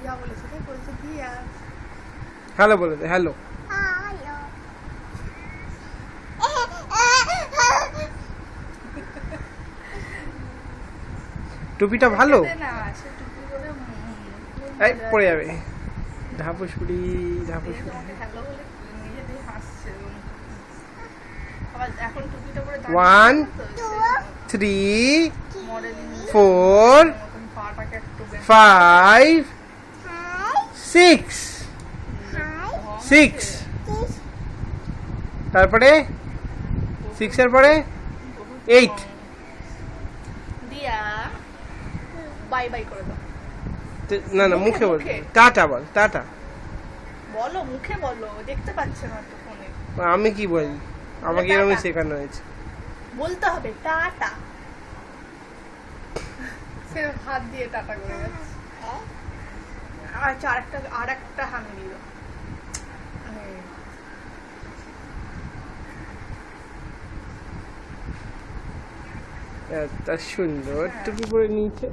যা বলেছে তাই বলছে দিয়া। হ্যালো বলে দে, হ্যালো। টুপিটা ভালো, না সে টুপি করে এই পড়ে যাবে। ঢাপুসুড়ি ঢাপুসুড়ি। হ্যালো বলে নিজে দিয়ে হাসছে। আবার এখন টুপিটা পরে 1 3 মডেলিং 4 পাটাকে একটু 5 6 6 তারপরে 6 এর পরে 8। দিয়া বাই বাই করে দাও। না না মুখে বল, টাটা বল, টাটা। বলো মুখে বলো, দেখতে পাচ্ছে না তো ফোনে। আমি কি বলি, আমাকে এরকমই শেখানো হয়েছে। বলতে হবে টাটা। সে হাত দিয়ে টাটা করে যাচ্ছে। আচ্ছা আরেকটা হামি দিল। এত সুন্দর টুপি পরে নিয়েছে।